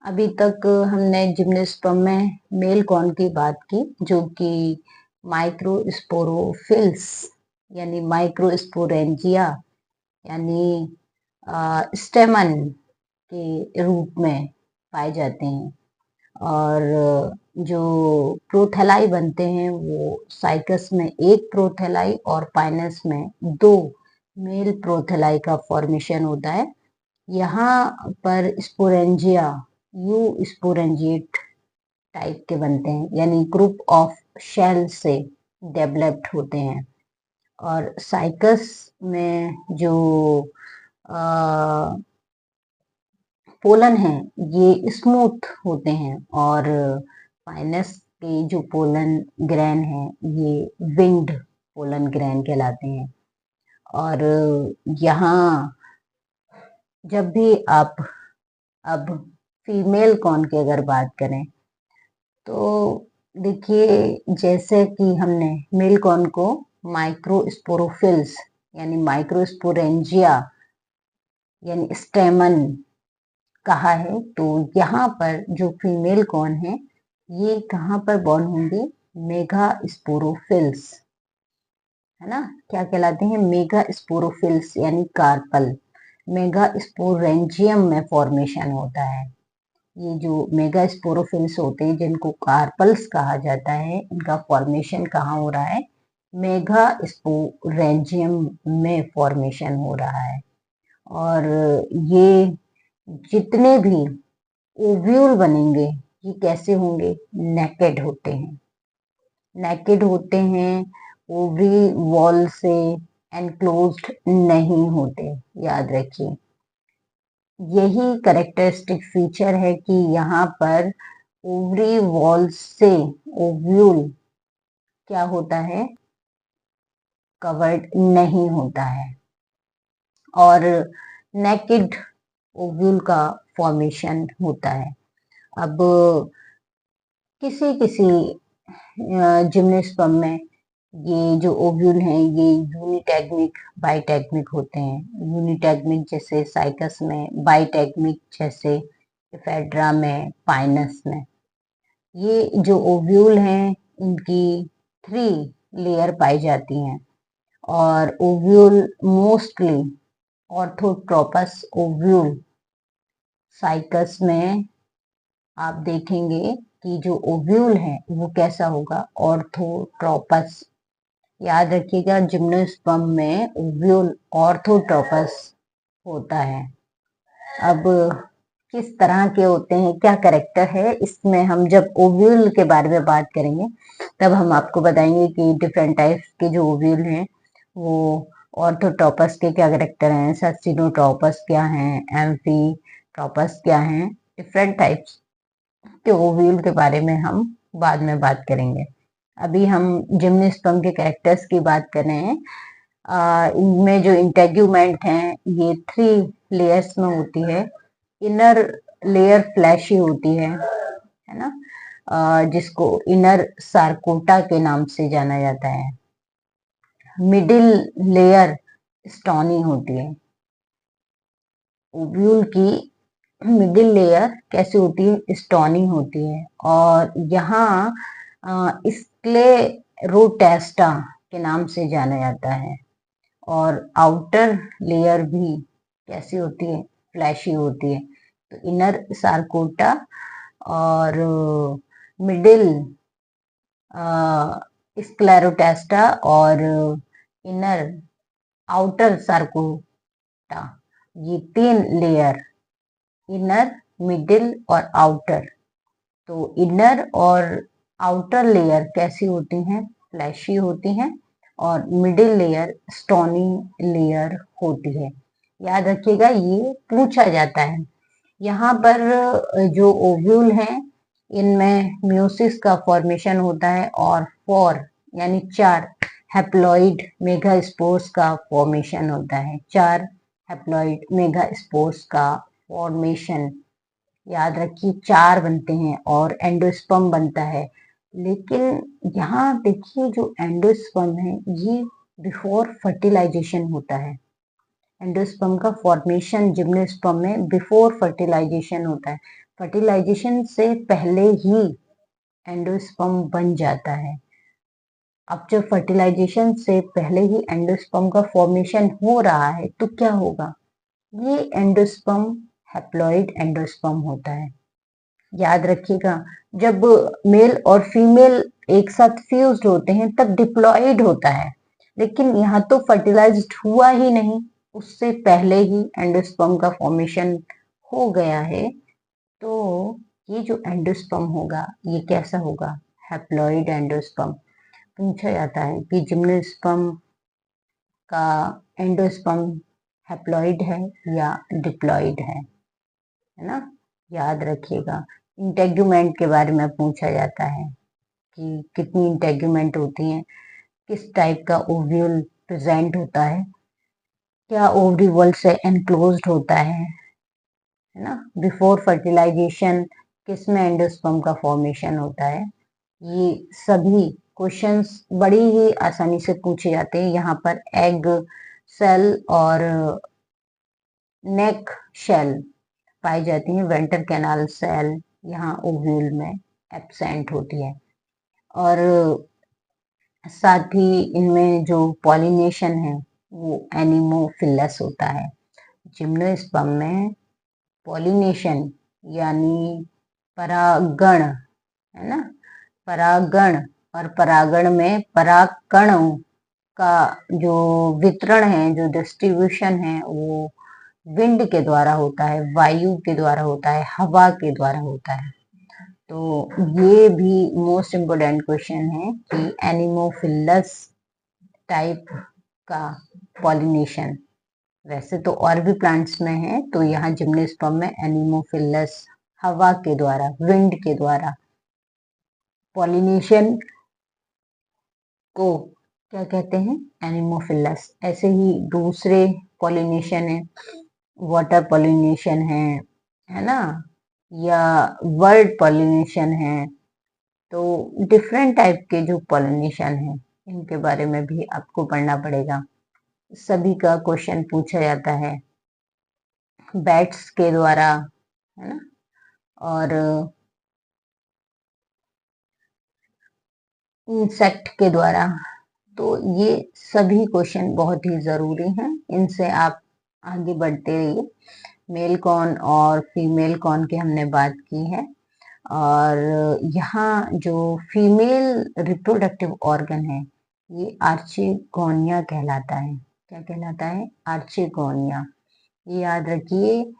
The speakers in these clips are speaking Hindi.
अभी तक हमने जिम्नोस्पर्म में मेल कॉर्न की बात की, जो कि माइक्रोस्पोरोफिल्स यानी माइक्रोस्पोरेंजिया यानी स्टेमन के रूप में पाए जाते हैं। और जो प्रोथेलाई बनते हैं वो साइकस में एक प्रोथेलाई और पाइनस में दो मेल प्रोथेलाई का फॉर्मेशन होता है। यहाँ पर स्पोरेंजिया यू स्पोरेंजिएट टाइप के बनते हैं, यानी ग्रुप ऑफ शेल से डेवलप्ड होते हैं। और साइकस में जो पोलन है ये स्मूथ होते हैं, और पाइनस के जो पोलन ग्रेन है ये विंग्ड पोलन ग्रेन कहलाते हैं। और यहाँ जब भी आप अब फीमेल कॉर्न की अगर बात करें तो देखिए, जैसे कि हमने मेल कॉर्न को माइक्रोस्पोरोफिल्स यानी माइक्रोस्पोरेंजिया यानी स्टेमन कहा है, तो यहाँ पर जो फीमेल कॉर्न है ये कहाँ पर बॉर्न होंगे? मेगा स्पोरोफिल्स, है ना। क्या कहलाते हैं? मेगा स्पोरोफिल्स यानी कार्पल। मेगा स्पोरेंजियम में फॉर्मेशन होता है। ये जो मेगा स्पोरोफिल्स होते हैं जिनको कार्पल्स कहा जाता है, इनका फॉर्मेशन कहाँ हो रहा है? मेगा स्पोरेंजियम में फॉर्मेशन हो रहा है। और ये जितने भी ओव्यूल बनेंगे ये कैसे होंगे? नेकेड होते हैं। नेकेड होते हैं, ओवरी वॉल से एनक्लोज्ड नहीं होते, याद रखिए। यही करेक्टरिस्टिक फीचर है कि यहाँ पर ओवरी वॉल से ओव्यूल क्या होता है? कवर्ड नहीं होता है। और नेकेड ओव्यूल का फॉर्मेशन होता है। अब किसी किसी जिम्नोस्पर्म में ये जो ओव्यूल हैं ये यूनिटैगमिक बाइटैगमिक होते हैं। यूनिटैगमिक जैसे साइकस में, बाइटैगमिक जैसे एफेड्रा में, पाइनस में। ये जो ओव्यूल हैं इनकी 3 लेयर पाई जाती हैं। और ovule mostly orthotropous ovule cycas में आप देखेंगे कि जो ओव्यूल है वो कैसा होगा? ऑर्थोट्रोपस। याद रखिएगा, जिम्नोस्पर्म में ओव्यूल ऑर्थोट्रोपस होता है। अब किस तरह के होते हैं, क्या करेक्टर है, इसमें हम जब ओव्यूल के बारे में बात करेंगे तब हम आपको बताएंगे कि डिफरेंट टाइप्स के जो ओव्यूल हैं वो ऑर्थोट्रोपस के क्या करेक्टर हैं, सस्टिनोट्रोपस क्या हैं, एम्फीट्रोपस क्या हैं। डिफरेंट टाइप्स के ओव्यूल के बारे में हम बाद में बात करेंगे। अभी हम जिम्नोस्पर्म के कैरेक्टर्स की बात कर रहे हैं। इनमें जो इंटेग्यूमेंट हैं ये 3 लेयर्स में होती है। इनर लेयर फ्लैशी होती है ना, जिसको इनर सार्कोटा के नाम से जाना जाता है। मिडिल लेयर स्टोनी होती है। ओव्यूल की मिडिल लेयर कैसी होती है? स्टोनी होती है। और यहाँ स्क्लेरोटेस्टा के नाम से जाना जाता है। और आउटर लेयर भी कैसी होती है? फ्लैशी होती है। तो इनर सार्कोटा और मिडिल स्क्लेरोटेस्टा और इनर आउटर सार्कोटा, ये 3 लेयर, इनर, मिडिल और आउटर। तो इनर और आउटर लेयर कैसी होती हैं? फ्लैशी होती हैं। और मिडिल लेयर स्टोनी लेयर होती है। याद रखिएगा, ये पूछा जाता है। यहाँ पर जो ओव्यूल हैं इनमें म्यूसिस का फॉर्मेशन होता है और 4 यानी 4 हैप्लॉइड मेगास्पोर्स का फॉर्मेशन होता है। 4 हैप्लॉइड मेगास्पोर्स का फॉर्मेशन, याद रखिए, 4 बनते हैं और एंडोस्पर्म बनता है। लेकिन यहाँ देखिए, जो एंडोस्पर्म है ये बिफोर फर्टिलाइजेशन होता है। एंडोस्पर्म का फॉर्मेशन जिम्नोस्पर्म में बिफोर फर्टिलाइजेशन होता है। फर्टिलाइजेशन से पहले ही एंडोस्पर्म बन जाता है। अब जब फर्टिलाइजेशन से पहले ही एंडोस्पर्म का फॉर्मेशन हो रहा है तो क्या होगा? ये एंडोस्पर्म हैप्लॉइड एंडोस्पर्म होता है। याद रखिएगा, जब मेल और फीमेल एक साथ फ्यूज्ड होते हैं तब डिप्लॉइड होता है, लेकिन यहाँ तो फर्टिलाइज्ड हुआ ही नहीं, उससे पहले ही एंडोस्पर्म का फॉर्मेशन हो गया है। तो ये जो एंडोस्पर्म होगा ये कैसा होगा? Haploid endosperm. पूछा जाता है कि जिम्नोस्पर्म का एंडोस्पर्म हैप्लॉइड है या डिप्लॉइड है ना? याद रखिएगा। इंटेगुमेंट के बारे में पूछा जाता है कि कितनी इंटेगुमेंट होती हैं, किस टाइप का ओव्यूल प्रेजेंट होता है, क्या ओवरी वॉल से एनक्लोज्ड होता है ना? बिफोर फर्टिलाइजेशन किस में एंडोस्पर्म का फॉर्मेशन होता है? ये सभी क्वेश्चंस बड़ी ही आसानी से पूछे जाते हैं। यहाँ पर एग सेल और नेक शेल पाई जाती हैं, वेंटर कैनाल सेल यहाँ ओव्यूल में एब्सेंट होती है। और साथ ही इनमें जो पॉलिनेशन है वो एनिमोफिलस होता है। जिम्नोस्पर्म में पॉलिनेशन यानी परागण है ना, परागण, और परागण में परागकणों का जो वितरण है, जो डिस्ट्रीब्यूशन है, वो विंड के द्वारा होता है, वायु के द्वारा होता है, हवा के द्वारा होता है। तो ये भी मोस्ट इम्पोर्टेंट क्वेश्चन है कि एनिमोफिलस टाइप का पॉलिनेशन, वैसे तो और भी प्लांट्स में है, तो यहाँ जिम्नोस्पर्म में एनिमोफिलस हवा के द्वारा, विंड के द्वारा पॉलिनेशन को क्या कहते हैं? एनिमोफिलस। ऐसे ही दूसरे पॉलिनेशन है, वाटर पॉलिनेशन है ना, या वर्ड पॉलिनेशन है। तो डिफरेंट टाइप के जो पॉलिनेशन है इनके बारे में भी आपको पढ़ना पड़ेगा। सभी का क्वेश्चन पूछा जाता है बैट्स के द्वारा, है ना, और इंसेक्ट के द्वारा। तो ये सभी क्वेश्चन बहुत ही जरूरी हैं, इनसे आप आगे बढ़ते रहिए। मेल कॉर्न और फीमेल कॉर्न की हमने बात की है, और यहाँ जो फीमेल रिप्रोडक्टिव ऑर्गन है ये आर्चेगोनिया कहलाता है। क्या कहलाता है? आर्चेगोनिया। ये याद रखिए,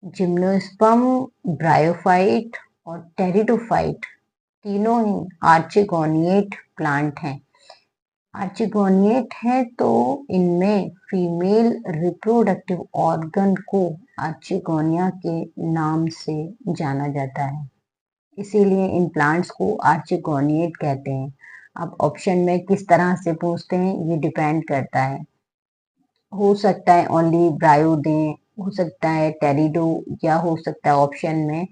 जिम्नोस्पर्म, ब्रायोफाइट और टेरिडोफाइट तीनों ही आर्चेगोनिएट प्लांट हैं। आर्चेगोनिएट है तो इनमें फीमेल रिप्रोडक्टिव ऑर्गन को आर्चेगोनिया के नाम से जाना जाता है, इसीलिए इन प्लांट्स को आर्चेगोनिएट कहते हैं। अब ऑप्शन में किस तरह से पूछते हैं ये डिपेंड करता है, हो सकता है ओनली ब्रायो दें, हो सकता है टेरिडो, या हो सकता है ऑप्शन में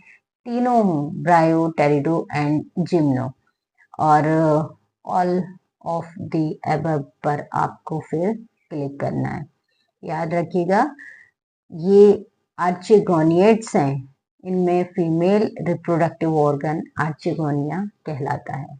तीनों हो, ब्रायो, टेरिडो एंड जिम्नो, और ऑल ऑफ द अबव पर आपको फिर क्लिक करना है। याद रखिएगा, ये आर्चेगोनिएट्स हैं, इनमें फीमेल रिप्रोडक्टिव ऑर्गन आर्चेगोनिया कहलाता है।